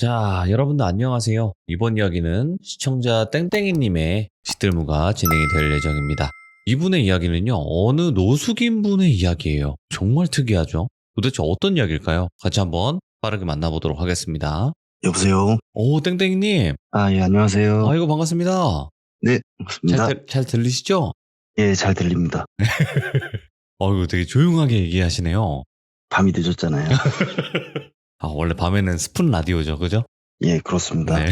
자, 여러분들 안녕하세요. 이번 이야기는 시청자 땡땡이님의 시들무가 진행이 될 예정입니다. 이분의 이야기는요, 어느 노숙인 분의 이야기예요. 정말 특이하죠? 도대체 어떤 이야기일까요? 같이 한번 빠르게 만나보도록 하겠습니다. 여보세요? 오, 땡땡이님. 예, 안녕하세요. 아이고, 반갑습니다. 네, 반갑습니다. 잘 들리시죠? 예, 잘 들립니다. 어이구, 되게 조용하게 얘기하시네요. 밤이 늦었잖아요. 원래 밤에는 스푼 라디오죠, 그죠? 예, 그렇습니다. 네.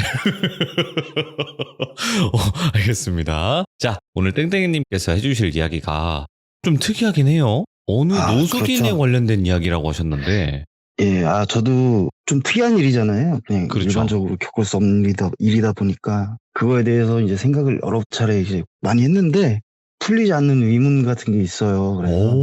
알겠습니다. 자, 오늘 땡땡이님께서 해주실 이야기가 좀 특이하긴 해요. 어느 노숙인에 그렇죠. 관련된 이야기라고 하셨는데. 예, 저도 좀 특이한 일이잖아요. 그냥 그렇죠. 일반적으로 겪을 수 없는 일이다 보니까 그거에 대해서 이제 생각을 여러 차례 이제 많이 했는데 풀리지 않는 의문 같은 게 있어요. 그래서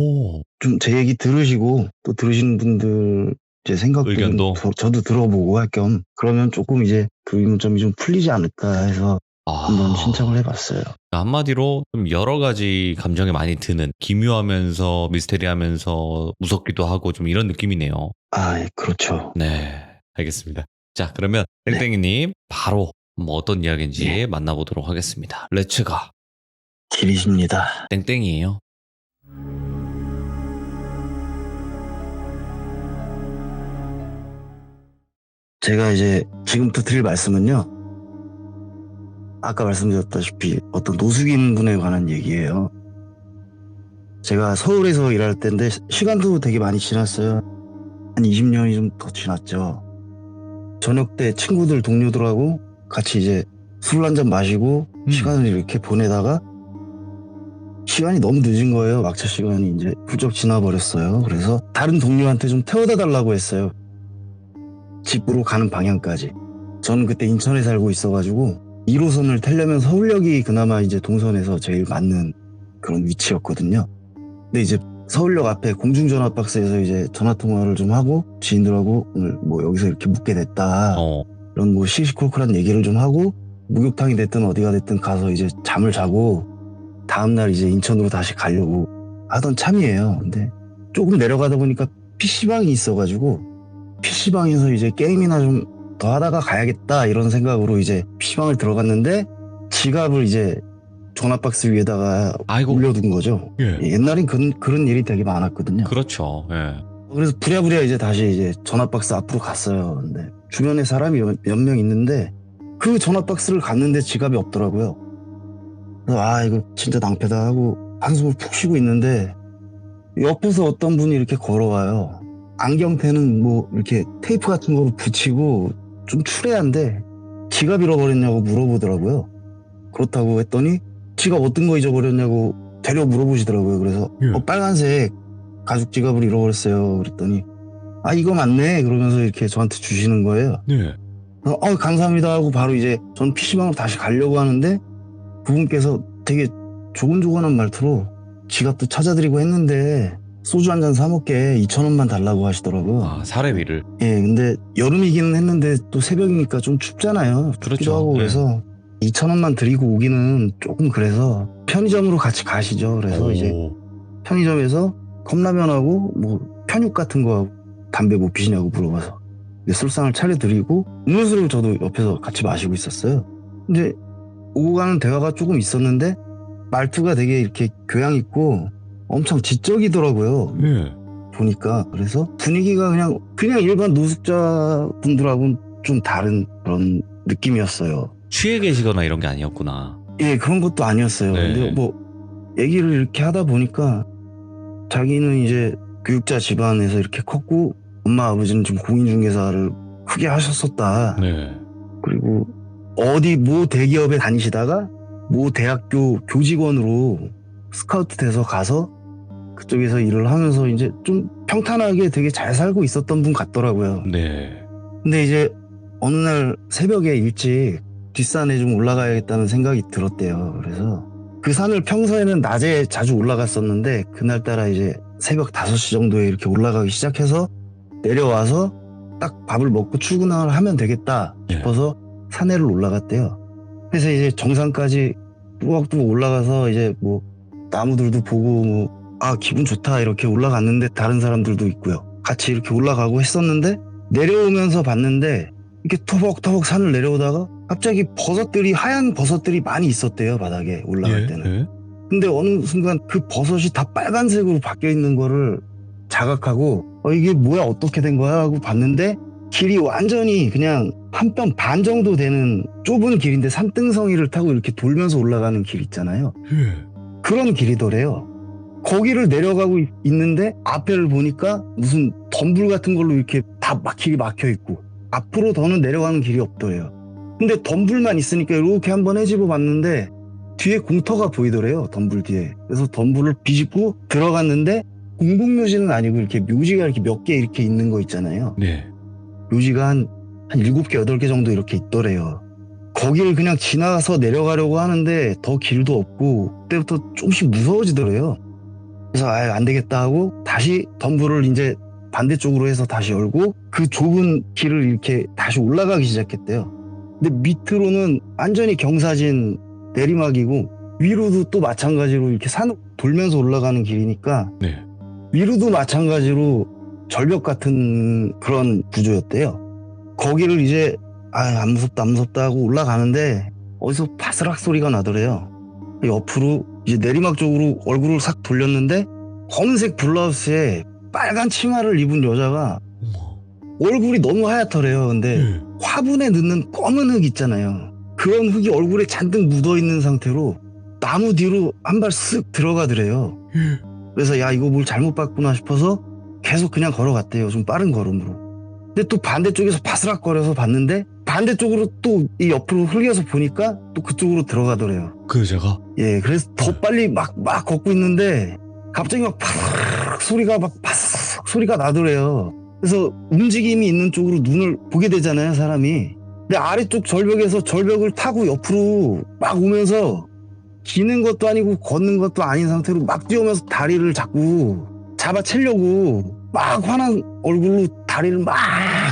좀 제 얘기 들으시고 또 들으시는 분들 제 생각도 의견도 저도 들어보고 할 겸 그러면 조금 이제 그 의문점이 좀 풀리지 않을까 해서 한번 신청을 해봤어요. 한마디로 좀 여러 가지 감정이 많이 드는 기묘하면서 미스테리하면서 무섭기도 하고 좀 이런 느낌이네요. 예, 그렇죠. 네, 알겠습니다. 자, 그러면 땡땡이님 바로 어떤 이야기인지 만나보도록 하겠습니다. 렛츠가 길이십니다. 땡땡이에요. 제가 이제 지금부터 드릴 말씀은요. 아까 말씀드렸다시피 어떤 노숙인 분에 관한 얘기예요. 제가 서울에서 일할 때인데 시간도 되게 많이 지났어요. 한 20년이 좀 더 지났죠. 저녁 때 친구들 동료들하고 같이 이제 술 한잔 마시고 시간을 이렇게 보내다가 시간이 너무 늦은 거예요. 막차 시간이 이제 훌쩍 지나버렸어요. 그래서 다른 동료한테 좀 태워다 달라고 했어요. 집으로 가는 방향까지. 저는 그때 인천에 살고 있어가지고 1호선을 타려면 서울역이 그나마 이제 동선에서 제일 맞는 그런 위치였거든요. 근데 이제 서울역 앞에 공중전화 박스에서 이제 전화 통화를 좀 하고 지인들하고 오늘 뭐 여기서 이렇게 묵게 됐다. 이런 뭐 시시콜콜한 얘기를 좀 하고 목욕탕이 됐든 어디가 됐든 가서 이제 잠을 자고 다음날 이제 인천으로 다시 가려고 하던 참이에요. 근데 조금 내려가다 보니까 PC방이 있어가지고 PC방에서 이제 게임이나 좀 더 하다가 가야겠다 이런 생각으로 이제 PC방을 들어갔는데 지갑을 이제 전화박스 위에다가 올려둔 거죠. 옛날엔 그런 일이 되게 많았거든요. 그렇죠. 예. 그래서 부랴부랴 이제 다시 이제 전화박스 앞으로 갔어요. 근데 주변에 사람이 몇 명 있는데 그 전화박스를 갔는데 지갑이 없더라고요. 그래서 이거 진짜 낭패다 하고 한숨을 푹 쉬고 있는데 옆에서 어떤 분이 이렇게 걸어와요. 안경테는 뭐 이렇게 테이프 같은 거 붙이고 좀 추레한데 지갑 잃어버렸냐고 물어보더라고요. 그렇다고 했더니 지갑 어떤 거 잊어버렸냐고 되려 물어보시더라고요. 그래서 빨간색 가죽 지갑을 잃어버렸어요. 그랬더니 이거 맞네 그러면서 이렇게 저한테 주시는 거예요. 감사합니다 하고 바로 이제 전 PC방으로 다시 가려고 하는데 그분께서 되게 조곤조곤한 말투로 지갑도 찾아드리고 했는데 소주 한 잔 사 먹게 2,000원만 달라고 하시더라고요. 사례비를. 예, 근데 여름이기는 했는데 또 새벽이니까 좀 춥잖아요. 춥기도 하고 그래서 2,000원만 드리고 오기는 조금 그래서 편의점으로 같이 가시죠. 그래서 이제 편의점에서 컵라면하고 뭐 편육 같은 거 담배 못 피시냐고 물어봐서 술상을 차려드리고 음료수를 저도 옆에서 같이 마시고 있었어요. 근데 오고 가는 대화가 조금 있었는데 말투가 되게 이렇게 교양 있고 엄청 지적이더라고요. 보니까. 그래서 분위기가 그냥 일반 노숙자 분들하고는 좀 다른 그런 느낌이었어요. 취해 계시거나 이런 게 아니었구나. 예, 그런 것도 아니었어요. 근데 뭐 얘기를 이렇게 하다 보니까 자기는 이제 교육자 집안에서 이렇게 컸고 엄마 아버지는 지금 공인중개사를 크게 하셨었다. 그리고 어디 모 대기업에 다니시다가 모 대학교 교직원으로 스카우트 돼서 가서 그쪽에서 일을 하면서 이제 좀 평탄하게 되게 잘 살고 있었던 분 같더라고요. 근데 이제 어느 날 새벽에 일찍 뒷산에 좀 올라가야겠다는 생각이 들었대요. 그래서 그 산을 평소에는 낮에 자주 올라갔었는데 그날따라 이제 새벽 5시 정도에 이렇게 올라가기 시작해서 내려와서 딱 밥을 먹고 출근을 하면 되겠다 싶어서 산에를 올라갔대요. 그래서 이제 정상까지 뚜벅뚜벅 올라가서 이제 뭐 나무들도 보고 뭐 기분 좋다 이렇게 올라갔는데 다른 사람들도 있고요. 같이 이렇게 올라가고 했었는데 내려오면서 봤는데 이렇게 터벅터벅 산을 내려오다가 갑자기 버섯들이 하얀 버섯들이 많이 있었대요, 바닥에 올라갈 때는. 예? 근데 어느 순간 그 버섯이 다 빨간색으로 바뀌어 있는 거를 자각하고 이게 뭐야 어떻게 된 거야 하고 봤는데 길이 완전히 그냥 한 뼘 반 정도 되는 좁은 길인데 산등성이를 타고 이렇게 돌면서 올라가는 길 있잖아요. 예. 그런 길이더래요. 거기를 내려가고 있는데 앞에를 보니까 무슨 덤불 같은 걸로 이렇게 다 길이 막혀 있고 앞으로 더는 내려가는 길이 없더래요. 근데 덤불만 있으니까 이렇게 한번 헤집어 봤는데 뒤에 공터가 보이더래요. 덤불 뒤에. 그래서 덤불을 비집고 들어갔는데 공동묘지는 아니고 이렇게 묘지가 이렇게 몇 개 이렇게 있는 거 있잖아요. 네. 묘지가 한 7개, 8개 정도 이렇게 있더래요. 거기를 그냥 지나가서 내려가려고 하는데 더 길도 없고 그때부터 조금씩 무서워지더래요. 그래서 안 되겠다 하고 다시 덤불을 이제 반대쪽으로 해서 다시 열고 그 좁은 길을 이렇게 다시 올라가기 시작했대요. 근데 밑으로는 완전히 경사진 내리막이고 위로도 또 마찬가지로 이렇게 산 돌면서 올라가는 길이니까 네. 위로도 마찬가지로 절벽 같은 그런 구조였대요. 거기를 이제 안 무섭다 안 무섭다 하고 올라가는데 어디서 바스락 소리가 나더래요. 옆으로 이제 내리막 쪽으로 얼굴을 싹 돌렸는데 검은색 블라우스에 빨간 치마를 입은 여자가 어머. 얼굴이 너무 하얗더래요. 근데 예. 화분에 넣는 검은 흙 있잖아요. 그런 흙이 얼굴에 잔뜩 묻어있는 상태로 나무 뒤로 한 발 쓱 들어가더래요. 예. 그래서 야 이거 뭘 잘못 봤구나 싶어서 계속 그냥 걸어갔대요. 좀 빠른 걸음으로. 근데 또 반대쪽에서 바스락거려서 봤는데 반대쪽으로 또 이 옆으로 흘려서 보니까 또 그쪽으로 들어가더래요. 그 여자가? 예, 그래서 더 빨리 막 걷고 있는데 갑자기 막 파르르 소리가 막 바삭 소리가 나더래요. 그래서 움직임이 있는 쪽으로 눈을 보게 되잖아요, 사람이. 근데 아래쪽 절벽에서 절벽을 타고 옆으로 막 오면서 기는 것도 아니고 걷는 것도 아닌 상태로 막 뛰어오면서 다리를 자꾸 잡아채려고 막 화난 얼굴로 다리를 막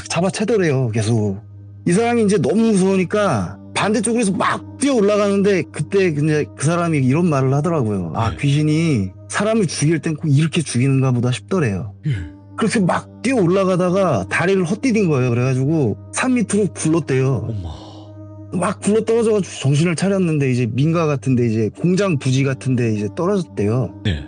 잡아채더래요, 계속. 이 사람이 이제 너무 무서우니까 반대쪽으로 막 뛰어 올라가는데 그때 이제 그 사람이 이런 말을 하더라고요. 네. 귀신이 사람을 죽일 땐 꼭 이렇게 죽이는가 보다 싶더래요. 예. 그렇게 막 뛰어 올라가다가 다리를 헛디딘 거예요. 그래가지고 산 밑으로 굴렀대요. 어머. 막 굴러 떨어져가지고 정신을 차렸는데 이제 민가 같은데 이제 공장 부지 같은데 이제 떨어졌대요. 네.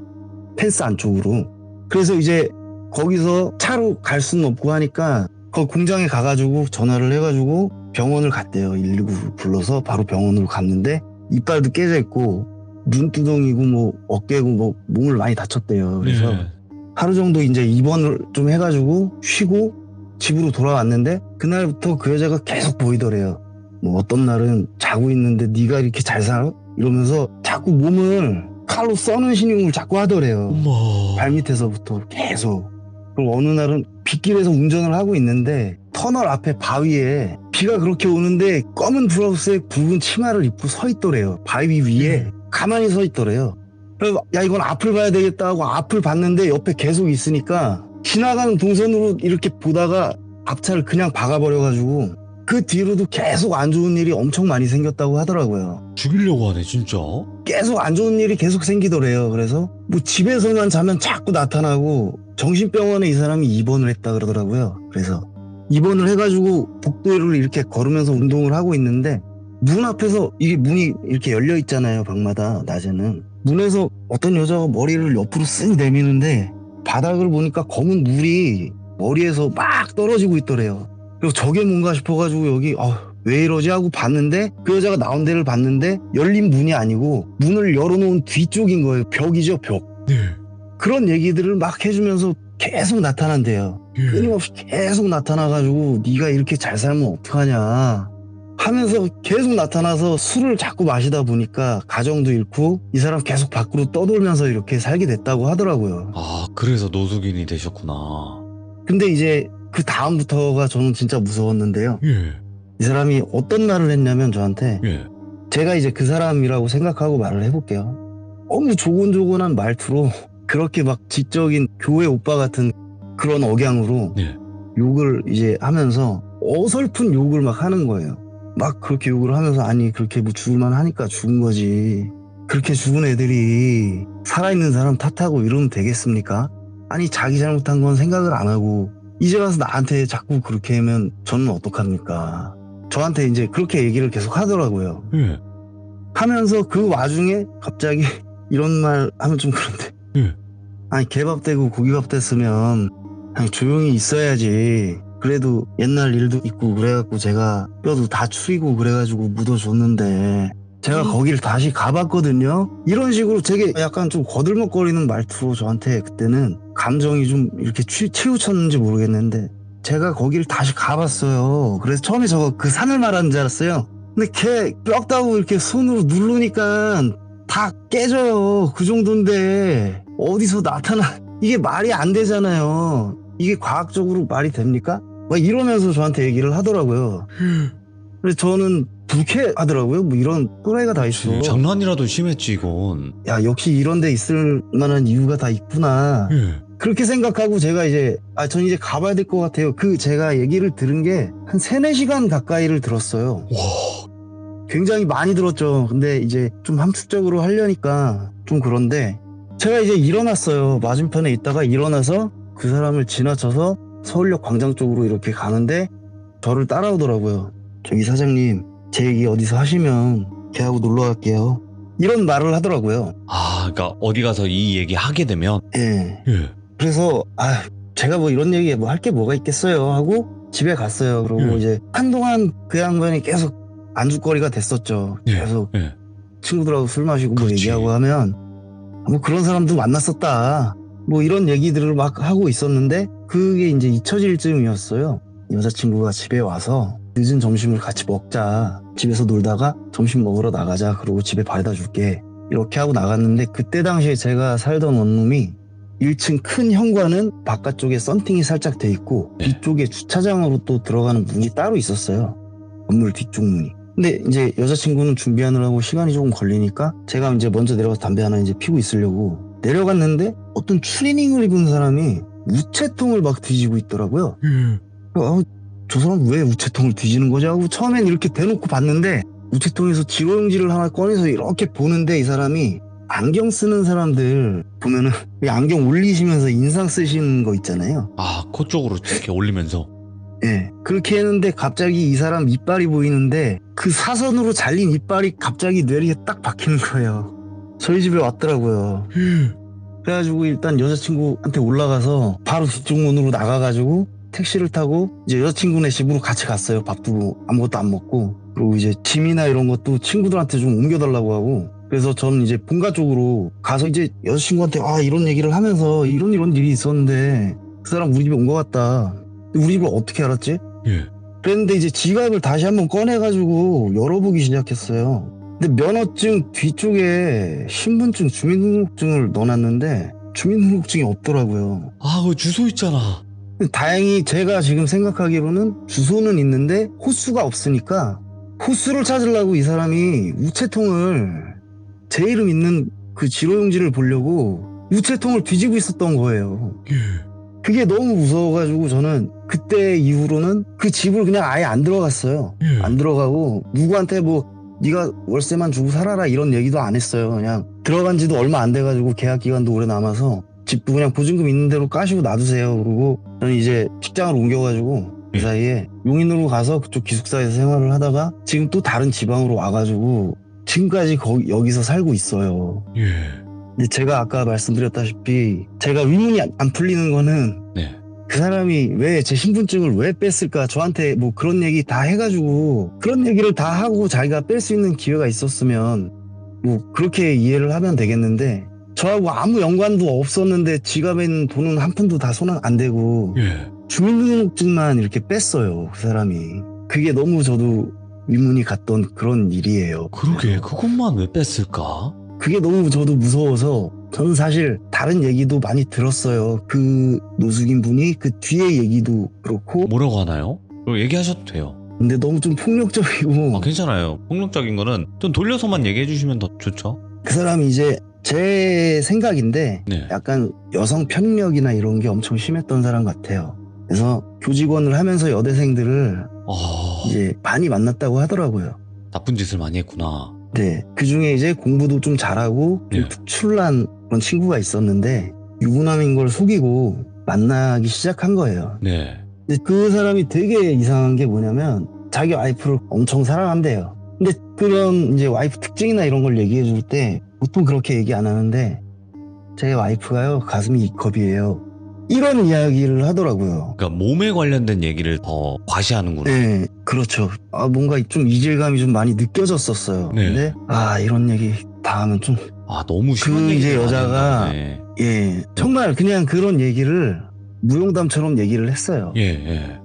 펜스 안쪽으로. 그래서 이제 거기서 차로 갈 수는 없고 하니까 그 공장에 가가지고 전화를 해가지고 병원을 갔대요. 119 불러서 바로 병원으로 갔는데 이빨도 깨져 있고 눈두덩이고 뭐 어깨고 뭐 몸을 많이 다쳤대요. 그래서 네. 하루 정도 이제 입원을 좀 해가지고 쉬고 집으로 돌아왔는데 그날부터 그 여자가 계속 보이더래요. 뭐 어떤 날은 자고 있는데 네가 이렇게 잘 살아? 이러면서 자꾸 몸을 칼로 써는 신용을 자꾸 하더래요. 어머. 발밑에서부터 계속. 그리고 어느 날은 빗길에서 운전을 하고 있는데 터널 앞에 바위에 비가 그렇게 오는데 검은 블라우스에 붉은 치마를 입고 서 있더래요. 바위 위에 가만히 서 있더래요. 그래서 야 이건 앞을 봐야 되겠다 하고 앞을 봤는데 옆에 계속 있으니까 지나가는 동선으로 이렇게 보다가 앞차를 그냥 박아버려가지고 그 뒤로도 계속 안 좋은 일이 엄청 많이 생겼다고 하더라고요. 죽이려고 하네 진짜. 계속 안 좋은 일이 계속 생기더래요. 그래서 뭐 집에서만 자면 자꾸 나타나고 정신병원에 이 사람이 입원을 했다 그러더라고요. 그래서 입원을 해가지고 복도를 이렇게 걸으면서 운동을 하고 있는데 문 앞에서 이게 문이 이렇게 열려 있잖아요. 방마다 낮에는. 문에서 어떤 여자가 머리를 옆으로 쓱 내미는데 바닥을 보니까 검은 물이 머리에서 막 떨어지고 있더래요. 그리고 저게 뭔가 싶어가지고 여기 왜 이러지 하고 봤는데 그 여자가 나온 데를 봤는데 열린 문이 아니고 문을 열어놓은 뒤쪽인 거예요. 벽이죠, 벽. 네. 그런 얘기들을 막 해주면서 계속 나타난대요. 예. 끊임없이 계속 나타나가지고 네가 이렇게 잘 살면 어떡하냐 하면서 계속 나타나서 술을 자꾸 마시다 보니까 가정도 잃고 이 사람 계속 밖으로 떠돌면서 이렇게 살게 됐다고 하더라고요. 아 그래서 노숙인이 되셨구나. 근데 이제 그 다음부터가 저는 진짜 무서웠는데요. 예. 이 사람이 어떤 말을 했냐면 저한테 예. 제가 이제 그 사람이라고 생각하고 말을 해볼게요. 너무 조곤조곤한 말투로 그렇게 막 지적인 교회 오빠 같은 그런 억양으로 예. 욕을 이제 하면서 어설픈 욕을 막 하는 거예요. 막 그렇게 욕을 하면서 아니 그렇게 뭐 죽을만 하니까 죽은 거지. 그렇게 죽은 애들이 살아있는 사람 탓하고 이러면 되겠습니까? 아니 자기 잘못한 건 생각을 안 하고 이제 와서 나한테 자꾸 그렇게 하면 저는 어떡합니까? 저한테 이제 그렇게 얘기를 계속 하더라고요. 예. 하면서 그 와중에 갑자기 이런 말 하면 좀 그런데. 예. 아니, 개밥 되고 고기밥 됐으면 그냥 조용히 있어야지. 그래도 옛날 일도 있고 그래갖고 제가 뼈도 다 추이고 그래가지고 묻어줬는데 제가 거기를 다시 가봤거든요. 이런 식으로 되게 약간 좀 거들먹거리는 말투로 저한테 그때는 감정이 좀 이렇게 치우쳤는지 모르겠는데 제가 거기를 다시 가봤어요. 그래서 처음에 저거 그 산을 말하는 줄 알았어요. 근데 걔 뼈다고 이렇게 손으로 누르니까 다 깨져요. 그 정도인데 어디서 나타나 이게 말이 안 되잖아요. 이게 과학적으로 말이 됩니까? 막 이러면서 저한테 얘기를 하더라고요. 그래서 저는 불쾌하더라고요. 뭐 이런 또라이가 다 있어. 장난이라도 심했지 이건. 야, 역시 이런 데 있을 만한 이유가 다 있구나. 예. 그렇게 생각하고 제가 이제 전 이제 가봐야 될 것 같아요. 그 제가 얘기를 들은 게 한 3-4시간 가까이를 들었어요. 와. 굉장히 많이 들었죠. 근데 이제 좀 함축적으로 하려니까 좀 그런데 제가 이제 일어났어요. 맞은편에 있다가 일어나서 그 사람을 지나쳐서 서울역 광장 쪽으로 이렇게 가는데 저를 따라오더라고요. 저기 사장님, 제 얘기 어디서 하시면 걔하고 놀러 갈게요. 이런 말을 하더라고요. 아, 그러니까 어디 가서 이 얘기 하게 되면. 예. 예. 그래서 제가 뭐 이런 얘기에 뭐 할 게 뭐가 있겠어요 하고 집에 갔어요. 그리고 이제 한동안 그 양반이 계속 안주거리가 됐었죠. 예. 계속 예. 친구들하고 술 마시고 뭐 그렇지. 얘기하고 하면 뭐 그런 사람도 만났었다. 뭐 이런 얘기들을 막 하고 있었는데 그게 이제 잊혀질 즈음이었어요. 여자친구가 집에 와서 늦은 점심을 같이 먹자. 집에서 놀다가 점심 먹으러 나가자. 그러고 집에 바래다 줄게. 이렇게 하고 나갔는데 그때 당시에 제가 살던 원룸이 1층 큰 현관은 바깥쪽에 썬팅이 살짝 돼 있고 네. 뒤쪽에 주차장으로 또 들어가는 문이 따로 있었어요. 건물 뒤쪽 문이. 근데 이제 여자친구는 준비하느라고 시간이 조금 걸리니까 제가 이제 먼저 내려가서 담배 하나 이제 피고 있으려고 내려갔는데 어떤 추리닝을 입은 사람이 우체통을 막 뒤지고 있더라고요. 저 사람 왜 우체통을 뒤지는 거지 하고 처음엔 이렇게 대놓고 봤는데 우체통에서 지로용지를 하나 꺼내서 이렇게 보는데 이 사람이 안경 쓰는 사람들 보면은 안경 올리시면서 인상 쓰시는 거 있잖아요. 아, 코 쪽으로 이렇게 올리면서. 예. 그렇게 했는데 갑자기 이 사람 이빨이 보이는데 그 사선으로 잘린 이빨이 갑자기 뇌리에 딱 박히는 거예요. 저희 집에 왔더라고요. 그래가지고 일단 여자친구한테 올라가서 바로 뒤쪽 문으로 나가가지고 택시를 타고 이제 여자친구네 집으로 같이 갔어요. 밥도 뭐 아무것도 안 먹고. 그리고 이제 짐이나 이런 것도 친구들한테 좀 옮겨달라고 하고. 그래서 저는 이제 본가 쪽으로 가서 이제 여자친구한테 이런 얘기를 하면서 이런 일이 있었는데 그 사람 우리 집에 온 것 같다. 우리 집을 어떻게 알았지? 예. 그랬는데 이제 지갑을 다시 한번 꺼내가지고 열어보기 시작했어요. 근데 면허증 뒤쪽에 신분증, 주민등록증을 넣어놨는데 주민등록증이 없더라고요. 아, 그 주소 있잖아. 다행히 제가 지금 생각하기로는 주소는 있는데 호수가 없으니까 호수를 찾으려고 이 사람이 우체통을 제 이름 있는 그 지로용지를 보려고 우체통을 뒤지고 있었던 거예요. 예. 그게 너무 무서워가지고 저는 그때 이후로는 그 집을 그냥 아예 안 들어갔어요. 예. 안 들어가고 누구한테 뭐 네가 월세만 주고 살아라 이런 얘기도 안 했어요. 그냥 들어간 지도 얼마 안 돼가지고 계약 기간도 오래 남아서 집도 그냥 보증금 있는 대로 까시고 놔두세요. 그러고 저는 이제 직장을 옮겨가지고 그 사이에 용인으로 가서 그쪽 기숙사에서 생활을 하다가 지금 또 다른 지방으로 와가지고 지금까지 여기서 살고 있어요. 예. 근데 제가 아까 말씀드렸다시피 제가 의문이 안 풀리는 거는 네. 그 사람이 왜 제 신분증을 왜 뺐을까? 저한테 뭐 그런 얘기 다 해가지고 그런 얘기를 다 하고 자기가 뺄 수 있는 기회가 있었으면 뭐 그렇게 이해를 하면 되겠는데 저하고 아무 연관도 없었는데 지갑에 있는 돈은 한 푼도 다 손 안 대고 예. 주민등록증만 이렇게 뺐어요. 그 사람이. 그게 너무 저도 의문이 갔던 그런 일이에요. 그러게, 그것만 왜 뺐을까? 그게 너무 저도 무서워서 저는 사실 다른 얘기도 많이 들었어요. 그 노숙인 분이 그 뒤에 얘기도 그렇고 뭐라고 하나요? 얘기하셔도 돼요. 근데 너무 좀 폭력적이고 괜찮아요. 폭력적인 거는 좀 돌려서만 얘기해 주시면 더 좋죠. 그 사람이 이제 제 생각인데 네. 약간 여성 편력이나 이런 게 엄청 심했던 사람 같아요. 그래서 교직원을 하면서 여대생들을 이제 많이 만났다고 하더라고요. 나쁜 짓을 많이 했구나. 네. 그 중에 이제 공부도 좀 잘하고 좀 네. 특출난 그런 친구가 있었는데 유부남인 걸 속이고 만나기 시작한 거예요. 네. 근데 그 사람이 되게 이상한 게 뭐냐면 자기 와이프를 엄청 사랑한대요. 근데 그런 이제 와이프 특징이나 이런 걸 얘기해 줄 때 보통 그렇게 얘기 안 하는데 제 와이프가요 가슴이 E컵이에요. 이런 이야기를 하더라고요. 그러니까 몸에 관련된 얘기를 더 과시하는구나. 네, 그렇죠. 뭔가 좀 이질감이 좀 많이 느껴졌었어요. 네. 근데 이런 얘기 다 하면 좀 너무 심한 그 이제 얘기를 여자가 많이 했나 보네. 예, 정말 그냥 그런 얘기를 무용담처럼 얘기를 했어요. 예.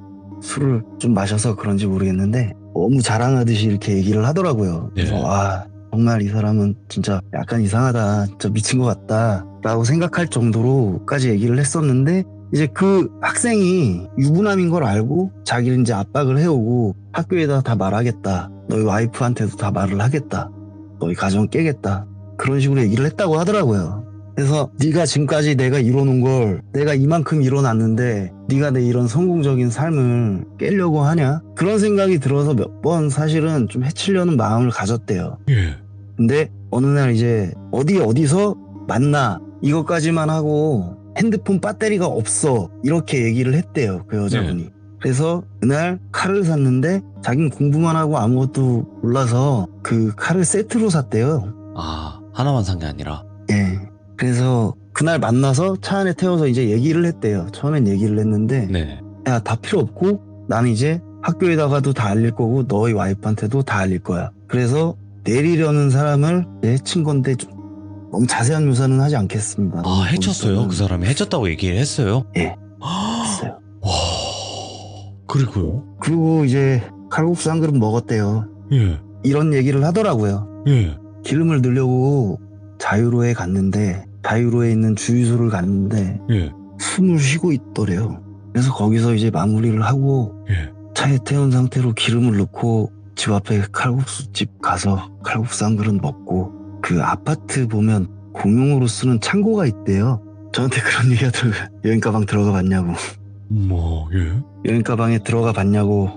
술을 좀 마셔서 그런지 모르겠는데 너무 자랑하듯이 이렇게 얘기를 하더라고요. 그래서 네. 정말 이 사람은 진짜 약간 이상하다, 진짜 미친 것 같다 라고 생각할 정도로까지 얘기를 했었는데 이제 그 학생이 유부남인 걸 알고 자기를 이제 압박을 해오고 학교에다 다 말하겠다, 너희 와이프한테도 다 말을 하겠다, 너희 가정 깨겠다, 그런 식으로 얘기를 했다고 하더라고요. 그래서 네가 지금까지 내가 이뤄놓은 걸 내가 이만큼 이뤄놨는데 네가 내 이런 성공적인 삶을 깨려고 하냐? 그런 생각이 들어서 몇 번 사실은 좀 해치려는 마음을 가졌대요. 예. 근데 어느 날 이제 어디서 만나 이것까지만 하고 핸드폰 배터리가 없어 이렇게 얘기를 했대요, 그 여자분이. 그래서 그날 칼을 샀는데 자기는 공부만 하고 아무것도 몰라서 그 칼을 세트로 샀대요. 하나만 산 게 아니라. 예. 그래서 그날 만나서 차 안에 태워서 이제 얘기를 했대요. 처음엔 얘기를 했는데 네. 야, 다 필요 없고 나는 이제 학교에다가도 다 알릴 거고 너희 와이프한테도 다 알릴 거야. 그래서 내리려는 사람을 해친 건데 좀 너무 자세한 묘사는 하지 않겠습니다. 해쳤어요? 그 사람이 해쳤다고 얘기를 했어요? 예. 했어요. 와. 그리고요? 그리고 이제 칼국수 한 그릇 먹었대요. 예. 이런 얘기를 하더라고요. 예. 기름을 넣으려고 자유로에 갔는데 자유로에 있는 주유소를 갔는데 예. 숨을 쉬고 있더래요. 그래서 거기서 이제 마무리를 하고 예. 차에 태운 상태로 기름을 넣고 집 앞에 칼국수집 가서 칼국수 한 그릇 먹고 그 아파트 보면 공용으로 쓰는 창고가 있대요. 저한테 그런 얘기가 들어요. 여행 가방 들어가 봤냐고. 예. 여행 가방에 들어가 봤냐고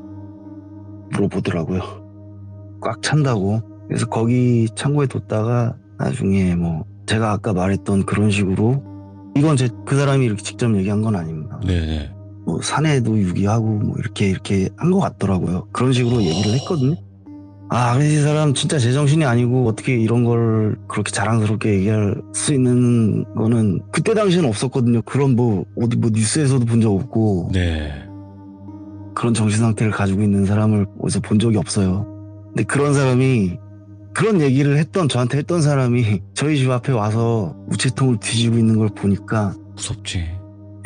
물어보더라고요. 꽉 찬다고. 그래서 거기 창고에 뒀다가 나중에 제가 아까 말했던 그런 식으로 이건 그 사람이 이렇게 직접 얘기한 건 아닙니다. 네네. 사내도 유기하고 이렇게 한 것 같더라고요. 그런 식으로 얘기를 했거든요. 그래서 이 사람 진짜 제정신이 아니고 어떻게 이런 걸 그렇게 자랑스럽게 얘기할 수 있는 거는 그때 당시에는 없었거든요. 그런 어디 뉴스에서도 본 적 없고 네. 그런 정신 상태를 가지고 있는 사람을 어디서 본 적이 없어요. 근데 그런 사람이 그런 얘기를 저한테 했던 사람이 저희 집 앞에 와서 우체통을 뒤지고 있는 걸 보니까 무섭지.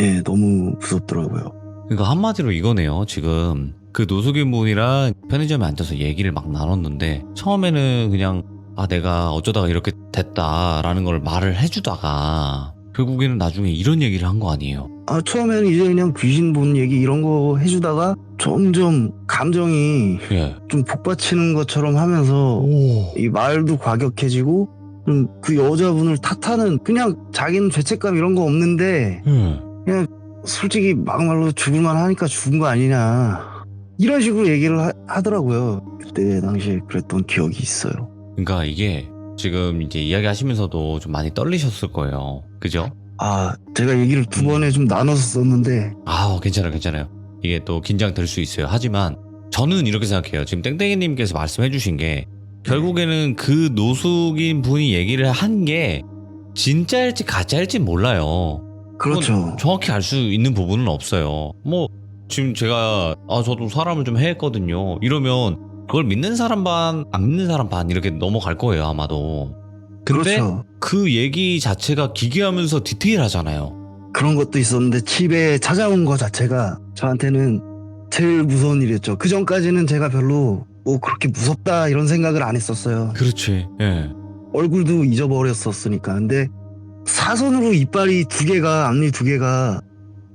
예, 너무 무섭더라고요. 그러니까 한마디로 이거네요. 지금 그 노숙인 분이랑 편의점에 앉아서 얘기를 막 나눴는데 처음에는 그냥 내가 어쩌다가 이렇게 됐다라는 걸 말을 해주다가 결국에는 나중에 이런 얘기를 한 거 아니에요. 처음에는 이제 그냥 귀신 본 얘기 이런 거 해주다가 점점 감정이 좀 복받치는 것처럼 하면서 이 말도 과격해지고 좀 그 여자분을 탓하는, 그냥 자기는 죄책감 이런 거 없는데 그냥 솔직히 막말로 죽을만 하니까 죽은 거 아니냐 이런 식으로 얘기를 하더라고요. 그때 당시에 그랬던 기억이 있어요. 그러니까 이게 지금 이제 이야기하시면서도 좀 많이 떨리셨을 거예요. 그죠? 제가 얘기를 두 번에 좀 나눠서 썼는데 괜찮아요. 이게 또 긴장될 수 있어요. 하지만 저는 이렇게 생각해요. 지금 땡땡이님께서 말씀해 주신 게 결국에는 그 노숙인 분이 얘기를 한 게 진짜일지 가짜일지 몰라요. 그렇죠. 정확히 알 수 있는 부분은 없어요. 지금 제가 저도 사람을 좀 해했거든요. 이러면 그걸 믿는 사람 반, 안 믿는 사람 반 이렇게 넘어갈 거예요, 아마도. 근데 그렇죠. 그 얘기 자체가 기괴하면서 디테일하잖아요. 그런 것도 있었는데 집에 찾아온 거 자체가 저한테는 제일 무서운 일이었죠. 그 전까지는 제가 별로 그렇게 무섭다 이런 생각을 안 했었어요. 그렇지. 예. 얼굴도 잊어버렸었으니까. 근데 사선으로 이빨이 두 개가, 앞니 두 개가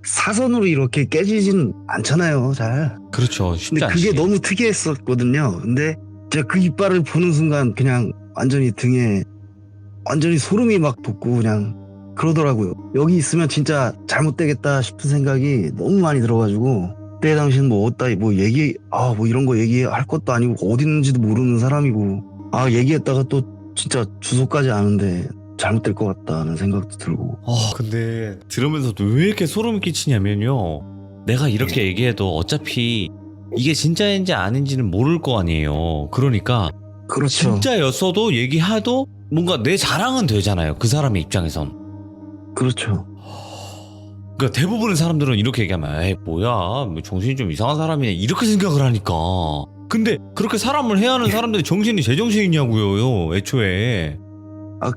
사선으로 이렇게 깨지진 않잖아요, 잘. 그렇죠. 쉽지 근데 않지. 그게 너무 특이했었거든요. 근데 제가 그 이빨을 보는 순간 그냥 완전히 등에 완전히 소름이 막 돋고 그냥 그러더라고요. 여기 있으면 진짜 잘못되겠다 싶은 생각이 너무 많이 들어가지고, 그때 당시엔 이런 거 얘기할 것도 아니고 어디 있는지도 모르는 사람이고, 얘기했다가 또 진짜 주소까지 아는데 잘못될 것 같다는 생각도 들고. 근데 들으면서도 왜 이렇게 소름 끼치냐면요. 내가 이렇게 얘기해도 어차피 이게 진짜인지 아닌지는 모를 거 아니에요. 그러니까 그렇죠. 진짜였어도 얘기해도 뭔가 내 자랑은 되잖아요. 그 사람의 입장에선. 그렇죠. 그러니까 대부분의 사람들은 이렇게 얘기하면 에이 뭐야 뭐 정신이 좀 이상한 사람이네 이렇게 생각을 하니까. 근데 그렇게 사람을 해하는 사람들이 정신이 제정신이냐고요 애초에.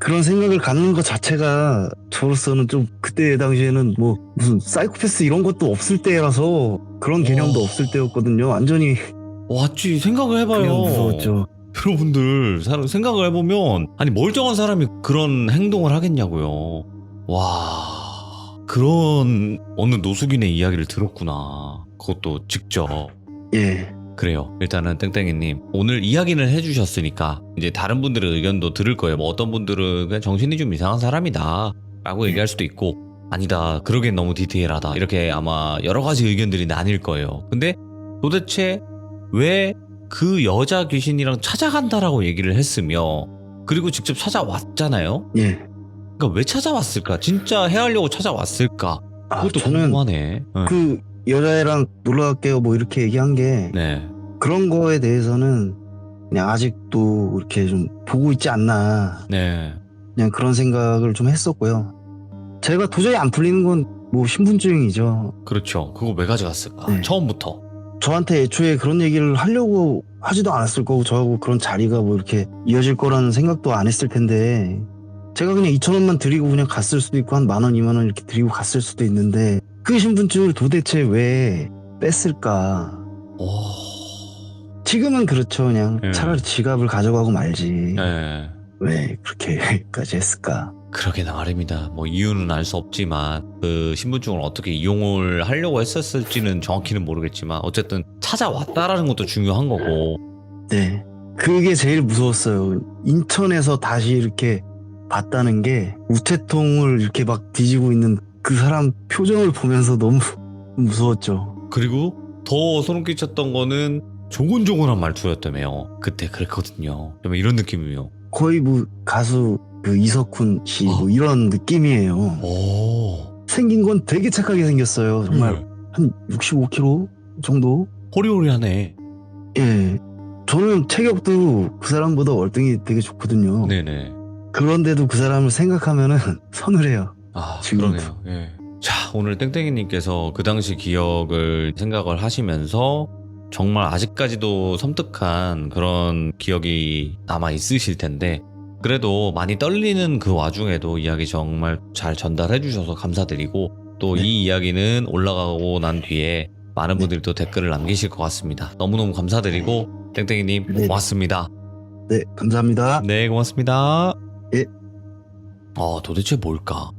그런 생각을 갖는 것 자체가 저로서는 좀 그때 당시에는 뭐 무슨 사이코패스 이런 것도 없을 때라서 그런 개념도 없을 때였거든요. 완전히 왔지 생각을 해봐요. 그냥 무서웠죠. 여러분들 생각을 해보면 아니 멀쩡한 사람이 그런 행동을 하겠냐고요. 와 그런 어느 노숙인의 이야기를 들었구나. 그것도 직접. 예. 그래요. 일단은 땡땡이님 오늘 이야기를 해주셨으니까 이제 다른 분들의 의견도 들을 거예요. 뭐 어떤 분들은 그냥 정신이 좀 이상한 사람이다 라고 얘기할 수도 있고 아니다 그러기엔 너무 디테일하다 이렇게 아마 여러 가지 의견들이 나뉠 거예요. 근데 도대체 왜 그 여자 귀신이랑 찾아간다라고 얘기를 했으며 그리고 직접 찾아왔잖아요. 예. 그러니까 왜 찾아왔을까? 진짜 해하려고 찾아왔을까? 그것도 저는 궁금하네. 그 여자애랑 놀러 갈게요 뭐 이렇게 얘기한 게 네. 그런 거에 대해서는 그냥 아직도 이렇게 좀 보고 있지 않나 네. 그냥 그런 생각을 좀 했었고요. 제가 도저히 안 풀리는 건 뭐 신분증이죠. 그렇죠. 그거 왜 가져갔을까? 네. 처음부터. 저한테 애초에 그런 얘기를 하려고 하지도 않았을 거고 저하고 그런 자리가 뭐 이렇게 이어질 거라는 생각도 안 했을 텐데 제가 그냥 2,000원만 드리고 그냥 갔을 수도 있고 한 10,000원, 20,000원 이렇게 드리고 갔을 수도 있는데 그 신분증을 도대체 왜 뺐을까? 지금은 그렇죠. 그냥 네. 차라리 지갑을 가져가고 말지. 네. 왜 그렇게까지 했을까? 그러게나 말입니다. 뭐 이유는 알 수 없지만 그 신분증을 어떻게 이용을 하려고 했었을지는 정확히는 모르겠지만 어쨌든 찾아왔다라는 것도 중요한 거고. 네. 그게 제일 무서웠어요. 인천에서 다시 이렇게 봤다는 게 우체통을 이렇게 막 뒤지고 있는 그 사람 표정을 보면서 너무 무서웠죠. 그리고 더 소름 끼쳤던 거는 조곤조곤한 말투였다며요. 그때 그랬거든요. 좀 이런 느낌이에요. 거의 뭐 가수 그 이석훈 씨 뭐 이런 느낌이에요. 오. 생긴 건 되게 착하게 생겼어요. 정말 한 65kg 정도? 호리호리하네. 예. 저는 체격도 그 사람보다 월등히 되게 좋거든요. 네네. 그런데도 그 사람을 생각하면은 서늘해요. 지금. 그러네요. 예. 자, 오늘 땡땡이님께서 그 당시 기억을 생각을 하시면서 정말 아직까지도 섬뜩한 그런 기억이 남아 있으실 텐데 그래도 많이 떨리는 그 와중에도 이야기 정말 잘 전달해 주셔서 감사드리고 또 이 이야기는 올라가고 난 뒤에 많은 분들이 또 댓글을 남기실 것 같습니다. 너무너무 감사드리고 땡땡이님 고맙습니다. 네, 감사합니다. 네, 고맙습니다. 예. 도대체 뭘까?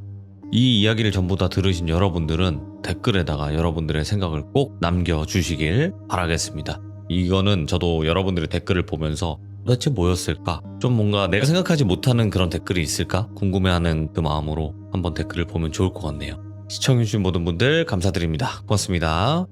이 이야기를 전부 다 들으신 여러분들은 댓글에다가 여러분들의 생각을 꼭 남겨주시길 바라겠습니다. 이거는 저도 여러분들의 댓글을 보면서 도대체 뭐였을까? 좀 뭔가 내가 생각하지 못하는 그런 댓글이 있을까? 궁금해하는 그 마음으로 한번 댓글을 보면 좋을 것 같네요. 시청해주신 모든 분들 감사드립니다. 고맙습니다.